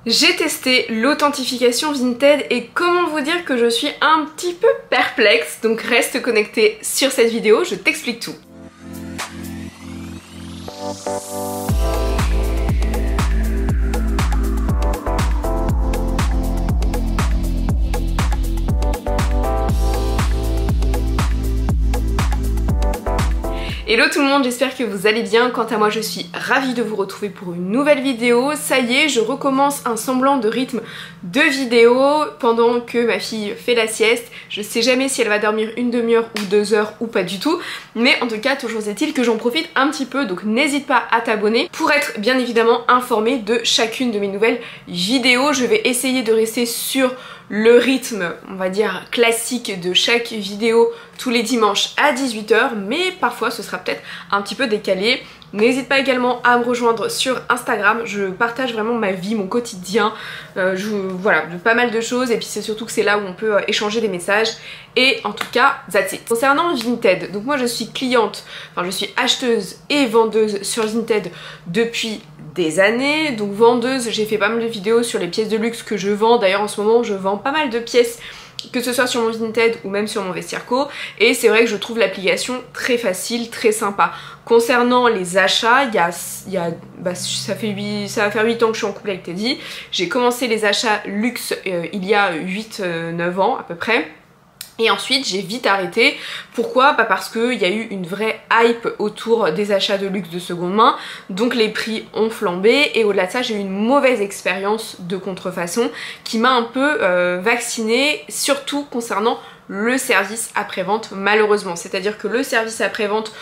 J'ai testé l'authentification Vinted et comment vous dire que je suis un petit peu perplexe, donc reste connecté sur cette vidéo, je t'explique tout. Hello tout le monde, j'espère que vous allez bien. Quant à moi, je suis ravie de vous retrouver pour une nouvelle vidéo. Ça y est, je recommence un semblant de rythme de vidéo pendant que ma fille fait la sieste. Je sais jamais si elle va dormir une demi-heure ou 2 heures ou pas du tout. Mais en tout cas, toujours est-il que j'en profite un petit peu. Donc n'hésite pas à t'abonner pour être bien évidemment informé de chacune de mes nouvelles vidéos. Je vais essayer de rester sur le rythme, on va dire, classique de chaque vidéo tous les dimanches à 18 h, mais parfois ce sera peut-être un petit peu décalé. N'hésite pas également à me rejoindre sur Instagram, je partage vraiment ma vie, mon quotidien, voilà, de pas mal de choses, et puis c'est surtout que c'est là où on peut échanger des messages, et en tout cas, that's it. Concernant Vinted, donc moi je suis cliente, enfin je suis acheteuse et vendeuse sur Vinted depuis des années, donc vendeuse, j'ai fait pas mal de vidéos sur les pièces de luxe que je vends. D'ailleurs en ce moment je vends pas mal de pièces, que ce soit sur mon Vinted ou même sur mon Vestiaire.co, et c'est vrai que je trouve l'application très facile, très sympa. Concernant les achats, ça va faire 8 ans que je suis en couple avec Teddy. J'ai commencé les achats luxe il y a 8-9 ans à peu près. Et ensuite j'ai vite arrêté. Pourquoi? Parce qu'il y a eu une vraie hype autour des achats de luxe de seconde main, donc les prix ont flambé, et au-delà de ça j'ai eu une mauvaise expérience de contrefaçon qui m'a un peu vaccinée, surtout concernant le service après-vente malheureusement. C'est-à-dire que le service après-vente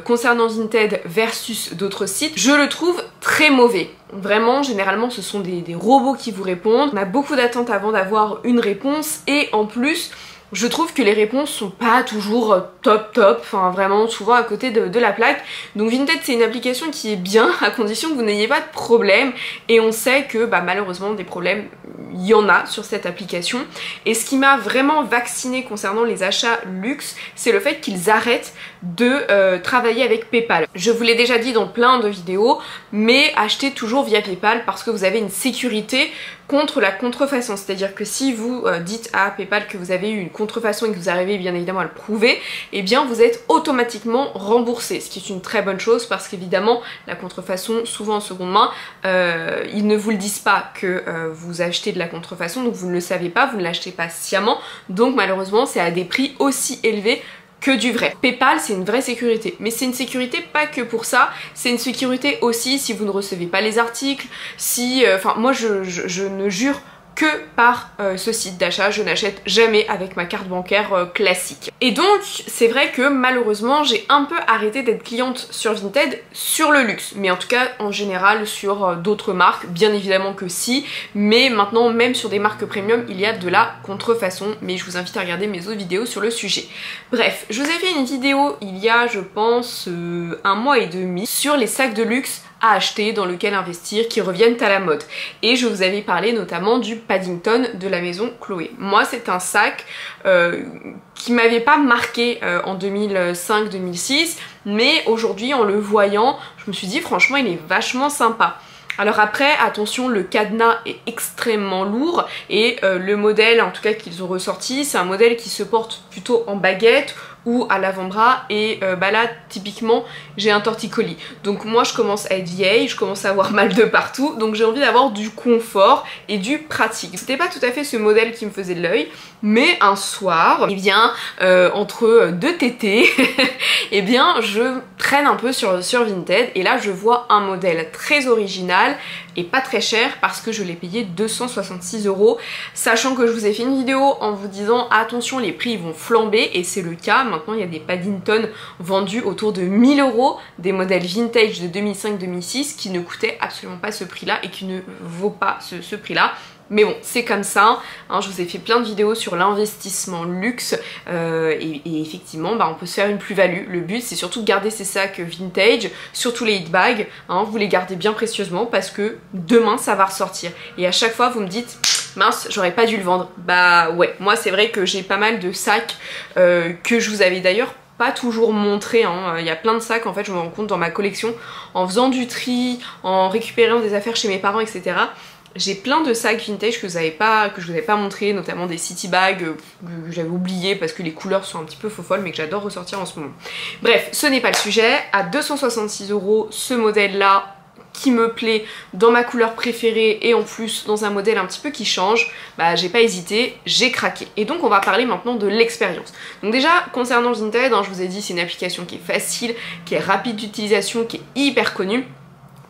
concernant Vinted versus d'autres sites, je le trouve très mauvais. Vraiment, généralement ce sont des robots qui vous répondent, on a beaucoup d'attentes avant d'avoir une réponse, et en plus je trouve que les réponses sont pas toujours top, enfin vraiment souvent à côté de la plaque. Donc Vinted c'est une application qui est bien à condition que vous n'ayez pas de problème, et on sait que malheureusement des problèmes il y en a sur cette application. Et ce qui m'a vraiment vaccinée concernant les achats luxe, c'est le fait qu'ils arrêtent de travailler avec PayPal. Je vous l'ai déjà dit dans plein de vidéos, mais achetez toujours via PayPal parce que vous avez une sécurité contre la contrefaçon. C'est-à-dire que si vous dites à PayPal que vous avez eu une contrefaçon et que vous arrivez bien évidemment à le prouver, eh bien vous êtes automatiquement remboursé, ce qui est une très bonne chose parce qu'évidemment la contrefaçon, souvent en seconde main, ils ne vous le disent pas que vous achetez de la contrefaçon, donc vous ne le savez pas, vous ne l'achetez pas sciemment, donc malheureusement c'est à des prix aussi élevés que du vrai. PayPal c'est une vraie sécurité, mais c'est une sécurité pas que pour ça, c'est une sécurité aussi si vous ne recevez pas les articles, si... Enfin moi je ne jure que par ce site d'achat, je n'achète jamais avec ma carte bancaire classique. Et donc c'est vrai que malheureusement j'ai un peu arrêté d'être cliente sur Vinted sur le luxe, mais en tout cas en général sur d'autres marques, bien évidemment que si, mais maintenant même sur des marques premium il y a de la contrefaçon, mais je vous invite à regarder mes autres vidéos sur le sujet. Bref, je vous ai fait une vidéo il y a je pense 1 mois et demi sur les sacs de luxe à acheter, dans lequel investir, qui reviennent à la mode. Et je vous avais parlé notamment du Paddington de la maison Chloé. Moi c'est un sac qui m'avait pas marqué en 2005-2006, mais aujourd'hui en le voyant, je me suis dit franchement il est vachement sympa. Alors après, attention, le cadenas est extrêmement lourd, et le modèle en tout cas qu'ils ont ressorti, c'est un modèle qui se porte plutôt en baguette ou à l'avant-bras, et là typiquement j'ai un torticolis, donc moi je commence à être vieille, je commence à avoir mal de partout, donc j'ai envie d'avoir du confort et du pratique. C'était pas tout à fait ce modèle qui me faisait de l'œil, mais un soir, eh bien entre 2 tétés eh bien je traîne un peu sur Vinted, et là je vois un modèle très original et pas très cher parce que je l'ai payé 266 €, sachant que je vous ai fait une vidéo en vous disant attention les prix vont flamber, et c'est le cas. Maintenant il y a des Paddington vendus autour de 1000 €, des modèles vintage de 2005-2006 qui ne coûtaient absolument pas ce prix là et qui ne vaut pas ce prix là. Mais bon, c'est comme ça, hein, je vous ai fait plein de vidéos sur l'investissement luxe, et effectivement on peut se faire une plus-value. Le but c'est surtout de garder ces sacs vintage, surtout les hit bags, hein, vous les gardez bien précieusement parce que demain ça va ressortir. Et à chaque fois vous me dites mince j'aurais pas dû le vendre. Bah ouais, moi c'est vrai que j'ai pas mal de sacs que je vous avais d'ailleurs pas toujours montré, hein. Il y a plein de sacs en fait, je me rends compte dans ma collection en faisant du tri, en récupérant des affaires chez mes parents, etc. J'ai plein de sacs vintage que je vous avais pas montré, notamment des city bags que j'avais oublié parce que les couleurs sont un petit peu faux-folles mais que j'adore ressortir en ce moment. Bref, ce n'est pas le sujet. À 266 €, ce modèle-là qui me plaît dans ma couleur préférée et en plus dans un modèle un petit peu qui change, bah j'ai pas hésité, j'ai craqué. Et donc on va parler maintenant de l'expérience. Donc déjà concernant Vinted, hein, je vous ai dit c'est une application qui est facile, qui est rapide d'utilisation, qui est hyper connue.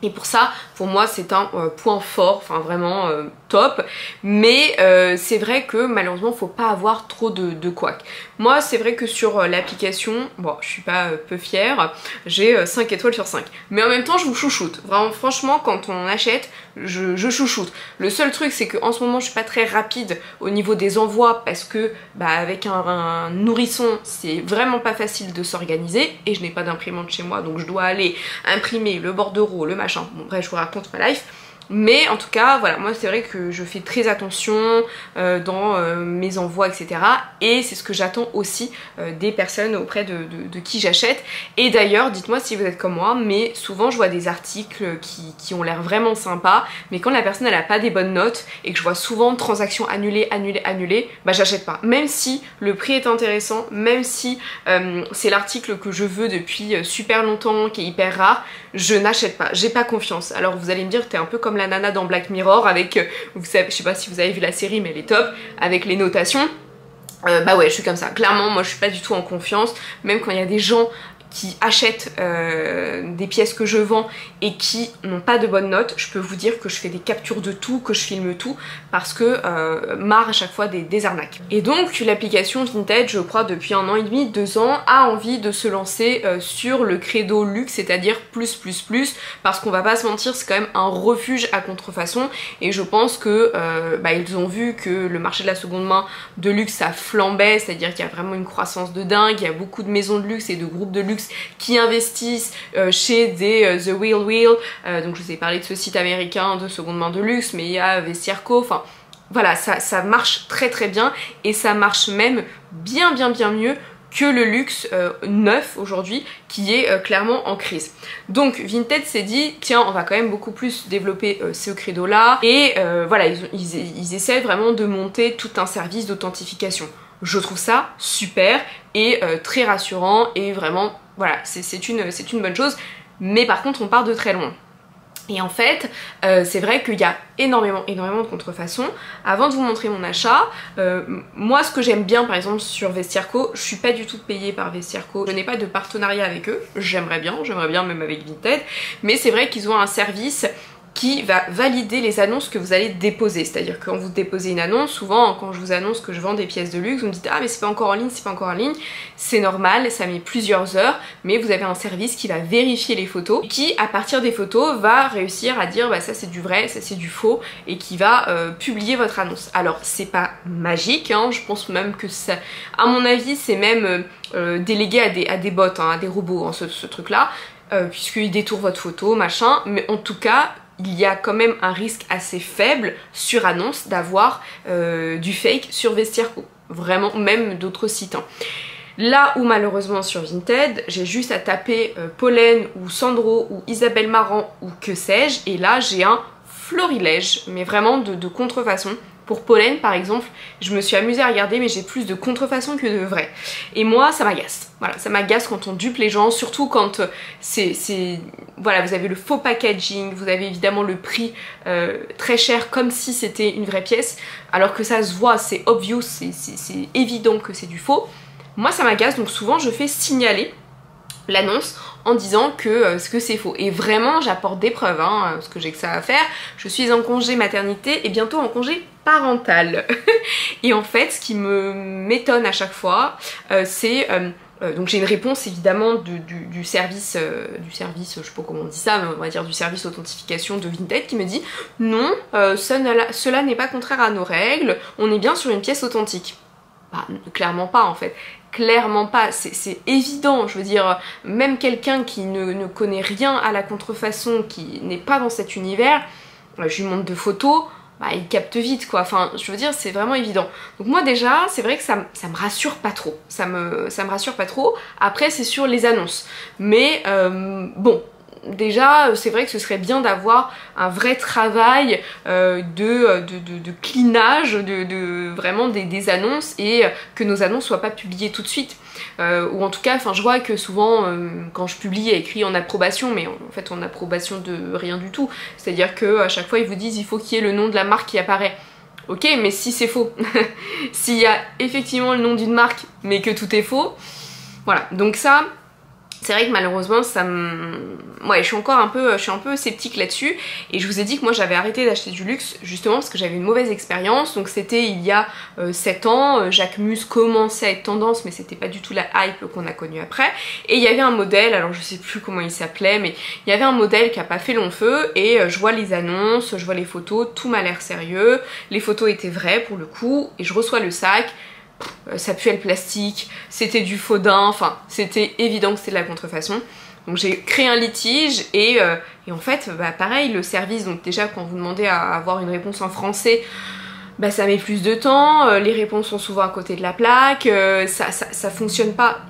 Et pour ça, pour moi, c'est un point fort, enfin vraiment top. Mais c'est vrai que malheureusement, faut pas avoir trop de couacs. Moi, c'est vrai que sur l'application, bon, je suis pas peu fière, j'ai 5 étoiles sur 5. Mais en même temps, je vous chouchoute. Vraiment, franchement, quand on achète, je chouchoute. Le seul truc, c'est qu'en ce moment, je suis pas très rapide au niveau des envois parce que, bah, avec un nourrisson, c'est vraiment pas facile de s'organiser. Et je n'ai pas d'imprimante chez moi, donc je dois aller imprimer le bordereau, le machin. Bon bref, je vous raconte ma life. Mais en tout cas, voilà, moi c'est vrai que je fais très attention dans mes envois, etc. Et c'est ce que j'attends aussi des personnes auprès de qui j'achète. Et d'ailleurs, dites-moi si vous êtes comme moi, mais souvent je vois des articles qui ont l'air vraiment sympas, mais quand la personne elle a pas des bonnes notes et que je vois souvent transactions annulées, bah j'achète pas. Même si le prix est intéressant, même si c'est l'article que je veux depuis super longtemps, qui est hyper rare, je n'achète pas, j'ai pas confiance. Alors vous allez me dire, t'es un peu comme la nana dans Black Mirror avec, vous savez, je sais pas si vous avez vu la série mais elle est top, avec les notations. Bah ouais, je suis comme ça, clairement moi je suis pas du tout en confiance, même quand il y a des gens qui achètent des pièces que je vends et qui n'ont pas de bonnes notes, je peux vous dire que je fais des captures de tout, que je filme tout, parce que marre à chaque fois des arnaques. Et donc l'application Vinted, je crois depuis 1 an et demi, 2 ans, a envie de se lancer sur le credo luxe, c'est-à-dire plus, parce qu'on va pas se mentir, c'est quand même un refuge à contrefaçon, et je pense que bah, ils ont vu que le marché de la seconde main de luxe ça flambait, c'est-à-dire qu'il y a vraiment une croissance de dingue, il y a beaucoup de maisons de luxe et de groupes de luxe qui investissent chez des The Real Real, donc je vous ai parlé de ce site américain de seconde main de luxe, mais il y a Vestiaire Co, enfin voilà, ça marche très bien et ça marche même bien mieux que le luxe neuf aujourd'hui qui est clairement en crise. Donc Vinted s'est dit tiens on va quand même beaucoup plus développer ce credo là et voilà ils essaient vraiment de monter tout un service d'authentification. Je trouve ça super et très rassurant et vraiment voilà c'est une bonne chose, mais par contre on part de très loin. Et en fait, c'est vrai qu'il y a énormément de contrefaçons. Avant de vous montrer mon achat, moi ce que j'aime bien par exemple sur Vestiaire Co, je suis pas du tout payée par Vestiaire Co, je n'ai pas de partenariat avec eux, j'aimerais bien même avec Vinted, mais c'est vrai qu'ils ont un service qui va valider les annonces que vous allez déposer. C'est-à-dire que quand vous déposez une annonce, souvent quand je vous annonce que je vends des pièces de luxe, vous me dites ah mais c'est pas encore en ligne, c'est pas encore en ligne, c'est normal, ça met plusieurs heures, mais vous avez un service qui va vérifier les photos, qui à partir des photos va réussir à dire bah ça c'est du vrai, ça c'est du faux, et qui va publier votre annonce. Alors c'est pas magique, hein, je pense même que ça, à mon avis c'est même délégué à des bots, hein, à des robots, hein, ce truc là, puisqu'ils détournent votre photo, machin, mais en tout cas il y a quand même un risque assez faible sur annonce d'avoir du fake sur Vestiaire Co. Vraiment, même d'autres sites. Hein. Là où malheureusement sur Vinted, j'ai juste à taper Pollen ou Sandro ou Isabelle Marant ou que sais-je, et là j'ai un florilège, mais vraiment de contrefaçon. Pour Pollen par exemple, je me suis amusée à regarder mais j'ai plus de contrefaçon que de vrai. Et moi ça m'agace. Voilà, ça m'agace quand on dupe les gens, surtout quand voilà, vous avez le faux packaging, vous avez évidemment le prix très cher comme si c'était une vraie pièce, alors que ça se voit, c'est obvious, c'est évident que c'est du faux. Moi ça m'agace, donc souvent je fais signaler l'annonce en disant que c'est faux. Et vraiment j'apporte des preuves, hein, parce que j'ai que ça à faire. Je suis en congé maternité et bientôt en congé parental. Et en fait ce qui m'étonne à chaque fois, c'est... donc j'ai une réponse évidemment du service, je sais pas comment on dit ça, mais on va dire du service authentification de Vinted qui me dit non, cela n'est pas contraire à nos règles, on est bien sur une pièce authentique. Bah, clairement pas en fait. Clairement pas, c'est évident, je veux dire, même quelqu'un qui ne connaît rien à la contrefaçon, qui n'est pas dans cet univers, je lui montre de photos, bah il capte vite quoi, enfin je veux dire c'est vraiment évident. Donc moi déjà c'est vrai que ça me rassure pas trop, ça me rassure pas trop. Après c'est sur les annonces, mais bon, déjà c'est vrai que ce serait bien d'avoir un vrai travail de cleanage vraiment des annonces, et que nos annonces soient pas publiées tout de suite. Ou en tout cas, enfin je vois que souvent quand je publie, il y a écrit en approbation, mais en fait en approbation de rien du tout. C'est-à-dire que à chaque fois ils vous disent il faut qu'il y ait le nom de la marque qui apparaît. Ok, mais si c'est faux, s'il y a effectivement le nom d'une marque mais que tout est faux, voilà. Donc ça, c'est vrai que malheureusement ça me... Ouais, je suis un peu sceptique là-dessus, et je vous ai dit que moi j'avais arrêté d'acheter du luxe justement parce que j'avais une mauvaise expérience. Donc c'était il y a 7 ans, Jacquemus commençait à être tendance, mais c'était pas du tout la hype qu'on a connue après. Et il y avait un modèle, alors je sais plus comment il s'appelait, mais il y avait un modèle qui a pas fait long feu, et je vois les annonces, je vois les photos, tout m'a l'air sérieux, les photos étaient vraies pour le coup, et je reçois le sac. Ça puait le plastique, c'était du faux daim, enfin c'était évident que c'était de la contrefaçon. Donc j'ai créé un litige, et en fait bah, pareil, le service, donc déjà quand vous demandez à avoir une réponse en français, bah ça met plus de temps, les réponses sont souvent à côté de la plaque, ça fonctionne pas.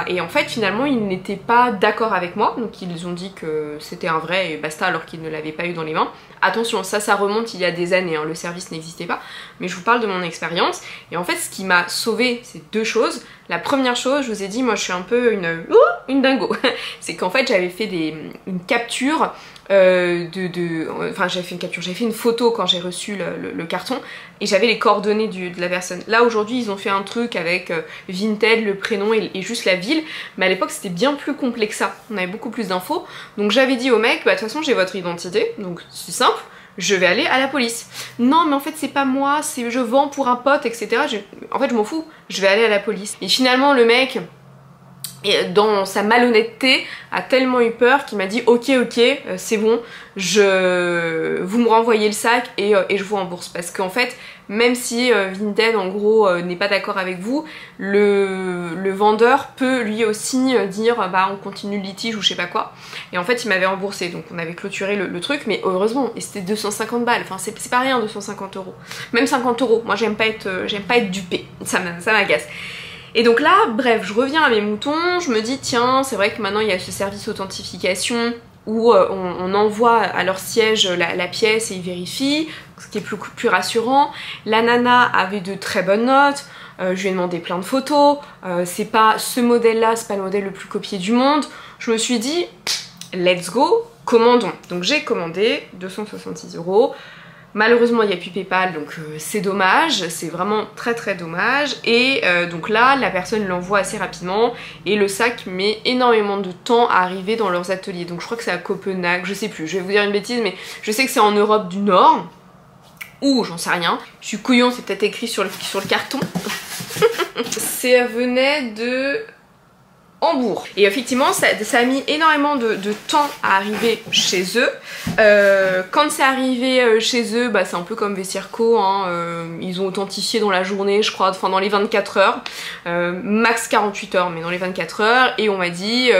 Et en fait finalement ils n'étaient pas d'accord avec moi, donc ils ont dit que c'était un vrai et basta, alors qu'ils ne l'avaient pas eu dans les mains. Attention, ça remonte il y a des années, hein, le service n'existait pas, mais je vous parle de mon expérience. Et en fait ce qui m'a sauvée, c'est deux choses. La première chose, je vous ai dit, moi je suis un peu une dingo, c'est qu'en fait j'avais fait une capture enfin j'avais fait une capture, j'avais fait une photo quand j'ai reçu le carton, et j'avais les coordonnées de la personne. Là aujourd'hui ils ont fait un truc avec Vinted, le prénom et juste la ville, mais à l'époque c'était bien plus complexe que ça, on avait beaucoup plus d'infos. Donc j'avais dit au mec, bah de toute façon j'ai votre identité, donc c'est simple, je vais aller à la police. Non mais en fait c'est pas moi, je vends pour un pote, etc. En fait je m'en fous, je vais aller à la police. Et finalement le mec, et dans sa malhonnêteté, a tellement eu peur qu'il m'a dit ok c'est bon, vous me renvoyez le sac et je vous rembourse. Parce qu'en fait même si Vinted en gros n'est pas d'accord avec vous, le vendeur peut lui aussi dire bah on continue le litige ou je sais pas quoi. Et en fait il m'avait remboursé, donc on avait clôturé le truc, mais heureusement, et c'était 250 balles, enfin c'est pas rien 250 euros, même 50 euros, moi j'aime pas être dupée, ça m'agace. Et donc là, bref, je reviens à mes moutons, je me dis tiens, c'est vrai que maintenant il y a ce service authentification où on envoie à leur siège la pièce et ils vérifient, ce qui est plus rassurant. La nana avait de très bonnes notes, je lui ai demandé plein de photos, c'est pas ce modèle-là, c'est pas le modèle le plus copié du monde. Je me suis dit, let's go, commandons. Donc j'ai commandé 266 €. Malheureusement il n'y a plus PayPal, donc c'est dommage, c'est vraiment très dommage. Et donc là la personne l'envoie assez rapidement et le sac met énormément de temps à arriver dans leurs ateliers. Donc je crois que c'est à Copenhague, je sais plus, je vais vous dire une bêtise, mais je sais que c'est en Europe du Nord, ou j'en sais rien. Je suis couillon, c'est peut-être écrit sur le carton. Ça venait de Hambourg. Et effectivement ça a mis énormément de temps à arriver chez eux. Quand c'est arrivé chez eux, bah, c'est un peu comme Vestiaire.co, hein, ils ont authentifié dans la journée, je crois, enfin dans les 24 heures, max 48 heures, mais dans les 24 heures, et on m'a dit,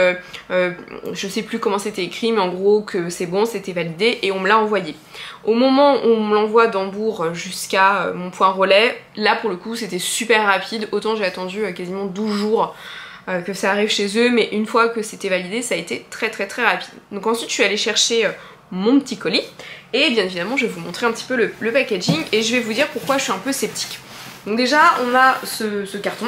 je sais plus comment c'était écrit, mais en gros que c'est bon, c'était validé, et on me l'a envoyé. Au moment où on me l'envoie d'Hambourg jusqu'à mon point relais, là pour le coup c'était super rapide, autant j'ai attendu quasiment 12 jours que ça arrive chez eux, mais une fois que c'était validé, ça a été très rapide. Donc ensuite je suis allée chercher mon petit colis, et bien évidemment je vais vous montrer un petit peu le packaging, et je vais vous dire pourquoi je suis un peu sceptique. Donc déjà on a ce carton,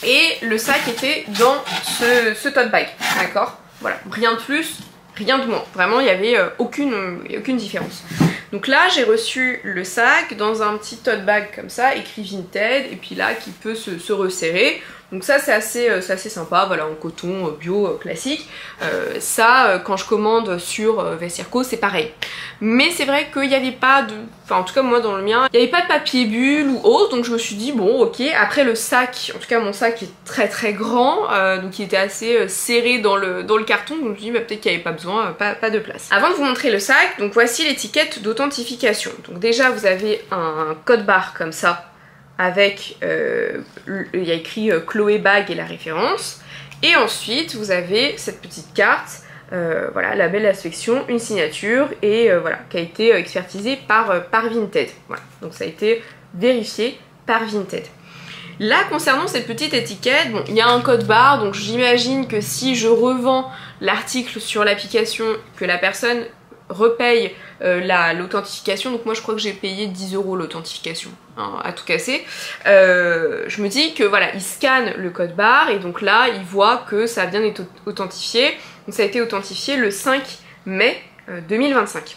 et le sac était dans ce tote bag, d'accord? Voilà, rien de plus, rien de moins, vraiment il n'y avait aucune différence. Donc là j'ai reçu le sac dans un petit tote bag comme ça, écrit Vinted, et puis là qui peut se resserrer. Donc ça c'est assez sympa, voilà, en coton bio classique. Ça quand je commande sur Vestiaire.co c'est pareil. Mais c'est vrai qu'il n'y avait pas de... Enfin en tout cas moi dans le mien, il n'y avait pas de papier bulle ou autre, donc je me suis dit bon ok. Après le sac, en tout cas mon sac est très grand, donc il était assez serré dans le carton, donc je me suis dit bah, peut-être qu'il n'y avait pas besoin, pas de place. Avant de vous montrer le sac, donc voici l'étiquette d'authentification. Donc déjà vous avez un code barre comme ça, avec, il y a écrit Chloé Bag et la référence, et ensuite vous avez cette petite carte, voilà, label inspection, une signature, et voilà, qui a été expertisée par Vinted, voilà, donc ça a été vérifié par Vinted. Là concernant cette petite étiquette, bon, il y a un code barre, donc j'imagine que si je revends l'article sur l'application, que la personne repaye l'authentification. Donc moi je crois que j'ai payé 10 € l'authentification, hein, à tout casser. Je me dis que voilà, il scanne le code barre et donc là il voit que ça a bien été authentifié. Donc ça a été authentifié le 5 mai 2025.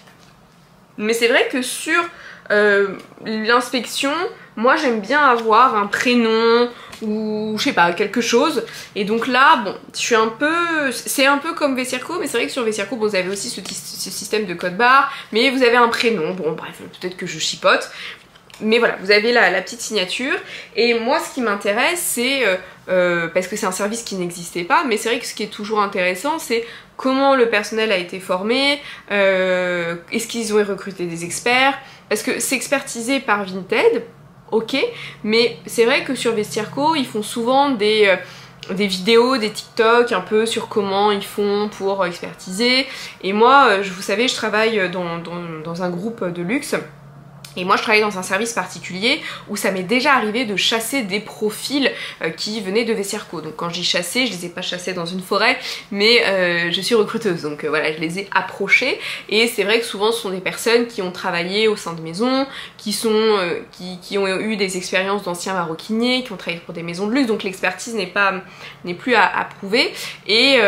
Mais c'est vrai que sur l'inspection, moi j'aime bien avoir un prénom ou je sais pas, quelque chose. Et donc là, bon, je suis un peu... C'est un peu comme Vecirco, mais c'est vrai que sur Vecirco, bon, vous avez aussi ce système de code barre, mais vous avez un prénom. Bon, bref, peut-être que je chipote. Mais voilà, vous avez la petite signature. Et moi, ce qui m'intéresse, c'est... parce que c'est un service qui n'existait pas, mais c'est vrai que ce qui est toujours intéressant, c'est comment le personnel a été formé, est-ce qu'ils ont recruté des experts, parce que c'est expertisé par Vinted, ok, mais c'est vrai que sur Vecirco, ils font souvent des vidéos, des TikTok un peu sur comment ils font pour expertiser. Et moi, vous savez, je travaille dans un groupe de luxe. Et moi je travaille dans un service particulier où ça m'est déjà arrivé de chasser des profils qui venaient de Vecirco. Donc quand je dis chasser, je les ai pas chassés dans une forêt, mais je suis recruteuse, donc voilà, je les ai approchés. Et c'est vrai que souvent ce sont des personnes qui ont travaillé au sein de maisons, qui ont eu des expériences d'anciens maroquiniers, qui ont travaillé pour des maisons de luxe, donc l'expertise n'est plus à prouver. Et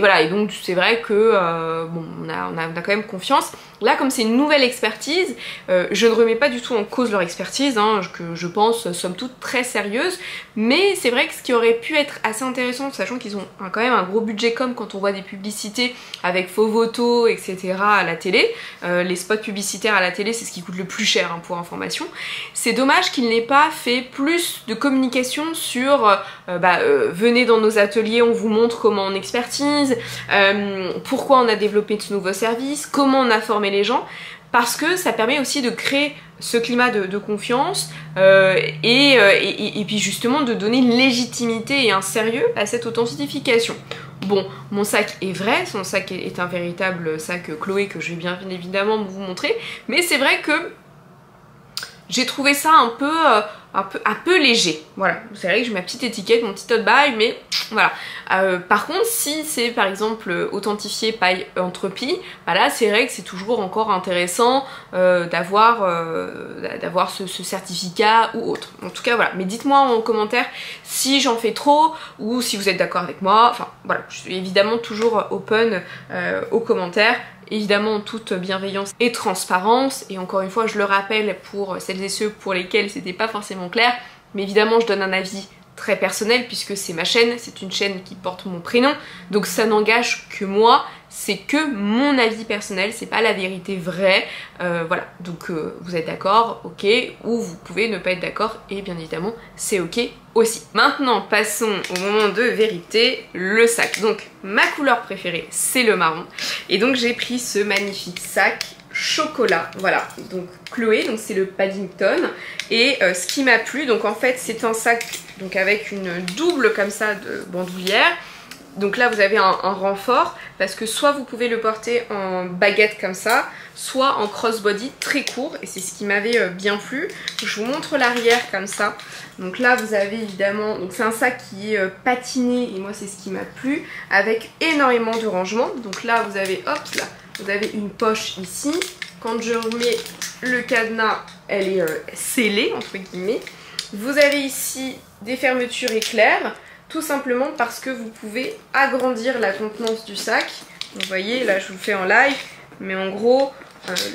voilà, et donc c'est vrai que bon, on a quand même confiance. Là, comme c'est une nouvelle expertise, je ne remets pas du tout en cause leur expertise, hein, que je pense somme toute très sérieuse, mais c'est vrai que ce qui aurait pu être assez intéressant, sachant qu'ils ont quand même un gros budget com quand on voit des publicités avec faux voto, etc. à la télé, les spots publicitaires à la télé, c'est ce qui coûte le plus cher, hein, pour information. C'est dommage qu'ils n'aient pas fait plus de communication sur venez dans nos ateliers, on vous montre comment on expertise, pourquoi on a développé ce nouveau service, comment on a formé les gens, parce que ça permet aussi de créer ce climat de confiance et puis justement de donner une légitimité et un sérieux à cette authentification. Bon, mon sac est vrai, son sac est un véritable sac Chloé que je vais bien évidemment vous montrer, mais c'est vrai que j'ai trouvé ça un peu léger. Voilà, c'est vrai que j'ai ma petite étiquette, mon petit tote bag, mais voilà. Par contre, si c'est par exemple authentifié paille Entrepie, bah là c'est vrai que c'est toujours encore intéressant d'avoir ce certificat ou autre. En tout cas voilà, mais dites-moi en commentaire si j'en fais trop ou si vous êtes d'accord avec moi. Enfin voilà, je suis évidemment toujours open aux commentaires. Évidemment en toute bienveillance et transparence, et encore une fois je le rappelle pour celles et ceux pour lesquels c'était pas forcément clair, mais évidemment je donne un avis très personnel puisque c'est ma chaîne, c'est une chaîne qui porte mon prénom, donc ça n'engage que moi, c'est que mon avis personnel, c'est pas la vérité vraie, voilà, donc vous êtes d'accord, ok, ou vous pouvez ne pas être d'accord, et bien évidemment c'est ok aussi. Maintenant passons au moment de vérité, le sac. Donc ma couleur préférée c'est le marron, et donc j'ai pris ce magnifique sac chocolat, voilà, donc Chloé, donc c'est le Paddington, et ce qui m'a plu, donc en fait c'est un sac donc avec une double comme ça de bandoulière. Donc là vous avez un renfort parce que soit vous pouvez le porter en baguette comme ça, soit en crossbody très court, et c'est ce qui m'avait bien plu. Je vous montre l'arrière comme ça. Donc là vous avez évidemment, donc c'est un sac qui est patiné, et moi c'est ce qui m'a plu, avec énormément de rangement. Donc là vous avez, hop là, vous avez une poche ici. Quand je remets le cadenas, elle est scellée entre guillemets. Vous avez ici des fermetures éclairs, tout simplement parce que vous pouvez agrandir la contenance du sac. Vous voyez, là je vous le fais en live, mais en gros,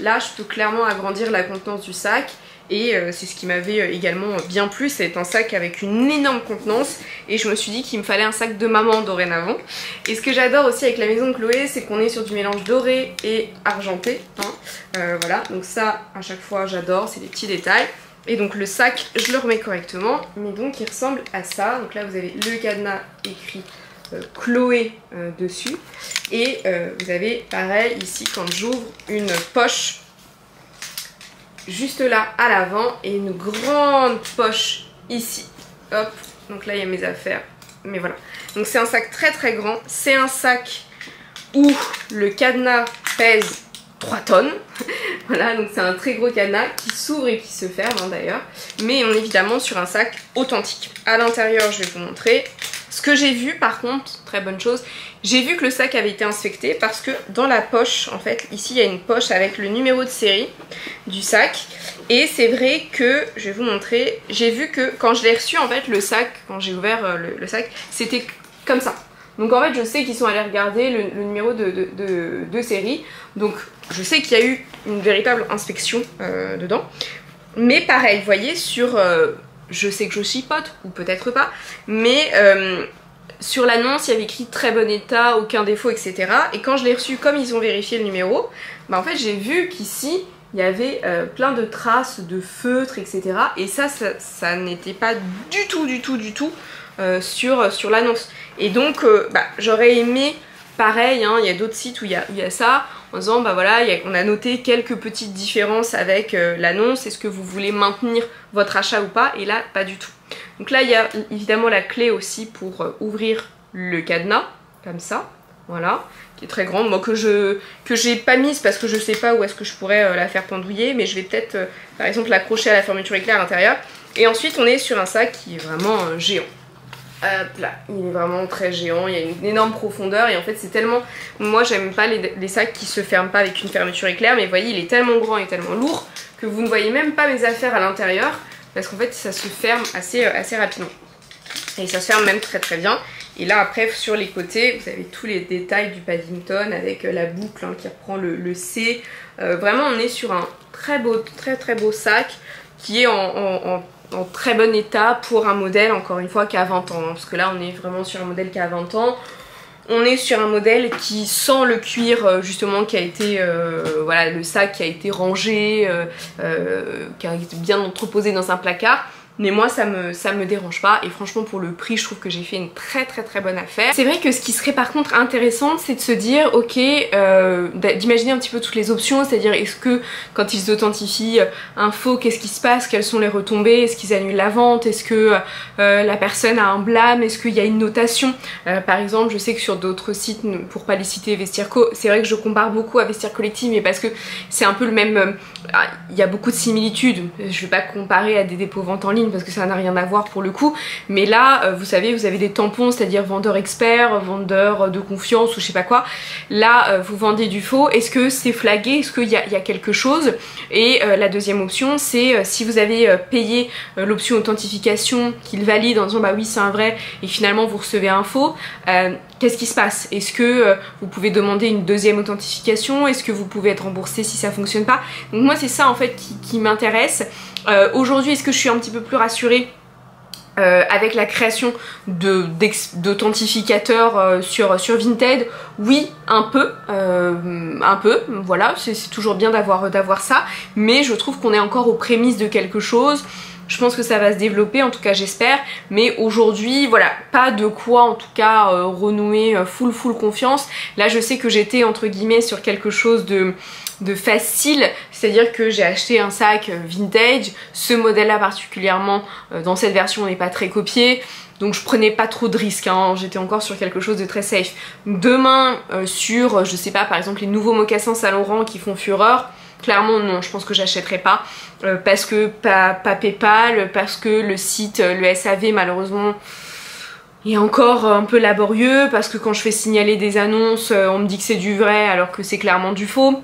là je peux clairement agrandir la contenance du sac. Et c'est ce qui m'avait également bien plu, c'est un sac avec une énorme contenance, et je me suis dit qu'il me fallait un sac de maman dorénavant. Et ce que j'adore aussi avec la maison de Chloé, c'est qu'on est sur du mélange doré et argenté, hein. Voilà, donc ça à chaque fois j'adore, c'est des petits détails. Et donc le sac, je le remets correctement, mais donc il ressemble à ça. Donc là vous avez le cadenas écrit Chloé dessus, et vous avez pareil ici quand j'ouvre une poche juste là à l'avant, et une grande poche ici, hop, donc là il y a mes affaires, mais voilà. Donc c'est un sac très très grand, c'est un sac où le cadenas pèse 3 tonnes, voilà, donc c'est un très gros cadenas qui s'ouvre et qui se ferme, hein, d'ailleurs, mais on est évidemment sur un sac authentique. À l'intérieur je vais vous montrer, Ce que j'ai vu par contre, très bonne chose, j'ai vu que le sac avait été inspecté parce que dans la poche, en fait, ici il y a une poche avec le numéro de série du sac. Et c'est vrai que, je vais vous montrer, j'ai vu que quand je l'ai reçu, en fait, le sac, quand j'ai ouvert le sac, c'était comme ça. Donc en fait, je sais qu'ils sont allés regarder le numéro de série. Donc je sais qu'il y a eu une véritable inspection dedans. Mais pareil, vous voyez, sur... je sais que je chipote, ou peut-être pas, mais sur l'annonce, il y avait écrit très bon état, aucun défaut, etc. Et quand je l'ai reçu, comme ils ont vérifié le numéro, bah en fait j'ai vu qu'ici, il y avait plein de traces de feutres, etc. Et ça n'était pas du tout sur l'annonce. Et donc, bah, j'aurais aimé, pareil, hein, il y a d'autres sites où il y a ça, en disant, bah voilà, on a noté quelques petites différences avec l'annonce, est-ce que vous voulez maintenir votre achat ou pas? Et là, pas du tout. Donc là, il y a évidemment la clé aussi pour ouvrir le cadenas, comme ça, voilà, qui est très grande, moi que j'ai pas mise parce que je sais pas où est-ce que je pourrais la faire pendouiller, mais je vais peut-être, par exemple, l'accrocher à la fermeture éclair à l'intérieur. Et ensuite, on est sur un sac qui est vraiment géant. Hop là, il est vraiment très géant, il y a une énorme profondeur et en fait c'est tellement... Moi j'aime pas les sacs qui se ferment pas avec une fermeture éclair, mais vous voyez il est tellement grand et tellement lourd que vous ne voyez même pas mes affaires à l'intérieur parce qu'en fait ça se ferme assez rapidement. Et ça se ferme même très bien. Et là après sur les côtés vous avez tous les détails du Paddington avec la boucle hein, qui reprend le C. Vraiment on est sur un très beau sac qui est en très bon état pour un modèle encore une fois qui a 20 ans hein, parce que là on est vraiment sur un modèle qui a 20 ans. On est sur un modèle qui sent le cuir justement qui a été voilà, le sac qui a été rangé, qui a été bien entreposé dans un placard. Mais moi ça me dérange pas et franchement pour le prix je trouve que j'ai fait une très bonne affaire. C'est vrai que ce qui serait par contre intéressant c'est de se dire ok, d'imaginer un petit peu toutes les options, c'est-à-dire est-ce que quand ils authentifient un faux, qu'est-ce qui se passe, quelles sont les retombées, est-ce qu'ils annulent la vente, est-ce que la personne a un blâme, est-ce qu'il y a une notation. Par exemple je sais que sur d'autres sites, pour pas les citer, Vestiaire Co, c'est vrai que je compare beaucoup à Vestiaire Collective mais parce que c'est un peu le même, il y a beaucoup de similitudes, je vais pas comparer à des dépôts vente en ligne parce que ça n'a rien à voir pour le coup, mais là vous savez vous avez des tampons, c'est-à-dire vendeur expert, vendeur de confiance ou je sais pas quoi. Là vous vendez du faux, est-ce que c'est flagué, est-ce qu'il y a quelque chose? Et la deuxième option c'est si vous avez payé l'option authentification qu'il valide en disant bah oui c'est un vrai et finalement vous recevez un faux, qu'est-ce qui se passe? Est-ce que vous pouvez demander une deuxième authentification? Est-ce que vous pouvez être remboursé si ça fonctionne pas? Donc moi c'est ça en fait qui m'intéresse. Aujourd'hui est-ce que je suis un petit peu plus rassurée avec la création d'authentificateurs sur Vinted? Oui, un peu, voilà, c'est toujours bien d'avoir ça, mais je trouve qu'on est encore aux prémices de quelque chose. Je pense que ça va se développer, en tout cas j'espère, mais aujourd'hui voilà, pas de quoi en tout cas renouer full confiance. Là je sais que j'étais entre guillemets sur quelque chose de facile, c'est-à-dire que j'ai acheté un sac vintage, ce modèle là particulièrement dans cette version n'est pas très copié, donc je prenais pas trop de risques, hein. J'étais encore sur quelque chose de très safe. Demain sur, je sais pas, par exemple les nouveaux mocassins Saint Laurent qui font fureur, clairement non, je pense que j'achèterai pas parce que pas PayPal, parce que le site, le SAV malheureusement est encore un peu laborieux, parce que quand je fais signaler des annonces on me dit que c'est du vrai alors que c'est clairement du faux.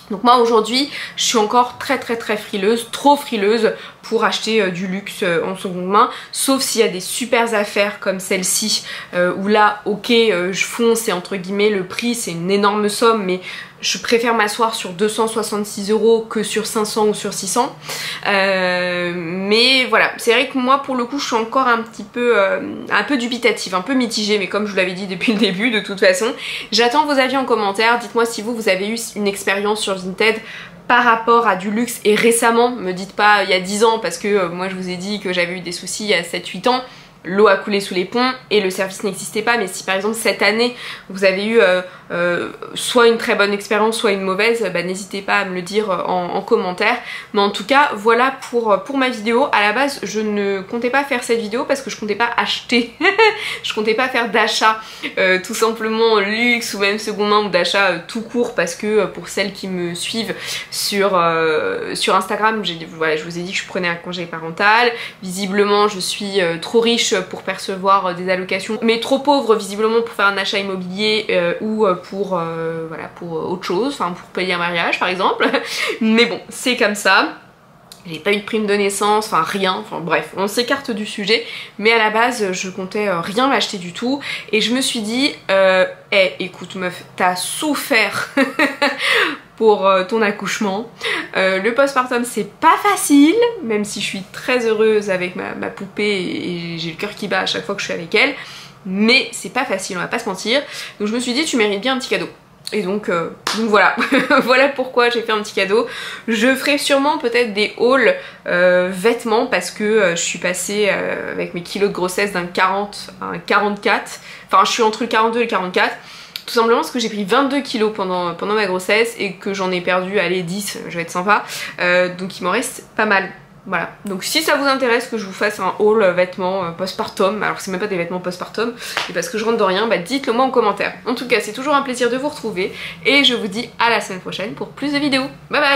Donc moi aujourd'hui je suis encore très frileuse, trop frileuse pour acheter du luxe en seconde main, sauf s'il y a des super affaires comme celle-ci où là ok je fonce et entre guillemets le prix c'est une énorme somme mais je préfère m'asseoir sur 266 € que sur 500 ou sur 600. Mais voilà, c'est vrai que moi pour le coup je suis encore un peu dubitative, un peu mitigée, mais comme je vous l'avais dit depuis le début de toute façon. J'attends vos avis en commentaire, dites-moi si vous avez eu une expérience sur Vinted par rapport à du luxe et récemment, me dites pas il y a 10 ans parce que moi je vous ai dit que j'avais eu des soucis il y a 7-8 ans. L'eau a coulé sous les ponts et le service n'existait pas, mais si par exemple cette année vous avez eu soit une très bonne expérience, soit une mauvaise, bah, n'hésitez pas à me le dire en commentaire. Mais en tout cas, voilà pour ma vidéo. À la base, je ne comptais pas faire cette vidéo parce que je comptais pas acheter. Je comptais pas faire d'achat tout simplement luxe ou même seconde main ou d'achat tout court, parce que pour celles qui me suivent sur Instagram, voilà, je vous ai dit que je prenais un congé parental. Visiblement, je suis trop riche pour percevoir des allocations, mais trop pauvre visiblement pour faire un achat immobilier ou pour autre chose, enfin pour payer un mariage par exemple. Mais bon, c'est comme ça. J'ai pas eu de prime de naissance, enfin rien, enfin bref, on s'écarte du sujet. Mais à la base, je comptais rien m'acheter du tout. Et je me suis dit, écoute meuf, t'as souffert pour ton accouchement. Le postpartum c'est pas facile, même si je suis très heureuse avec ma poupée et j'ai le cœur qui bat à chaque fois que je suis avec elle. Mais c'est pas facile, on va pas se mentir. Donc je me suis dit, tu mérites bien un petit cadeau. Et donc voilà, voilà pourquoi j'ai fait un petit cadeau. Je ferai sûrement peut-être des hauls vêtements, parce que je suis passée avec mes kilos de grossesse d'un 40 à un 44. Enfin je suis entre le 42 et le 44. Tout simplement parce que j'ai pris 22 kilos pendant ma grossesse et que j'en ai perdu, allez 10, je vais être sympa. Donc il m'en reste pas mal. Voilà, donc si ça vous intéresse que je vous fasse un haul vêtements postpartum, alors c'est même pas des vêtements postpartum, et parce que je rentre dans rien, bah dites-le moi en commentaire. En tout cas, c'est toujours un plaisir de vous retrouver, et je vous dis à la semaine prochaine pour plus de vidéos. Bye bye!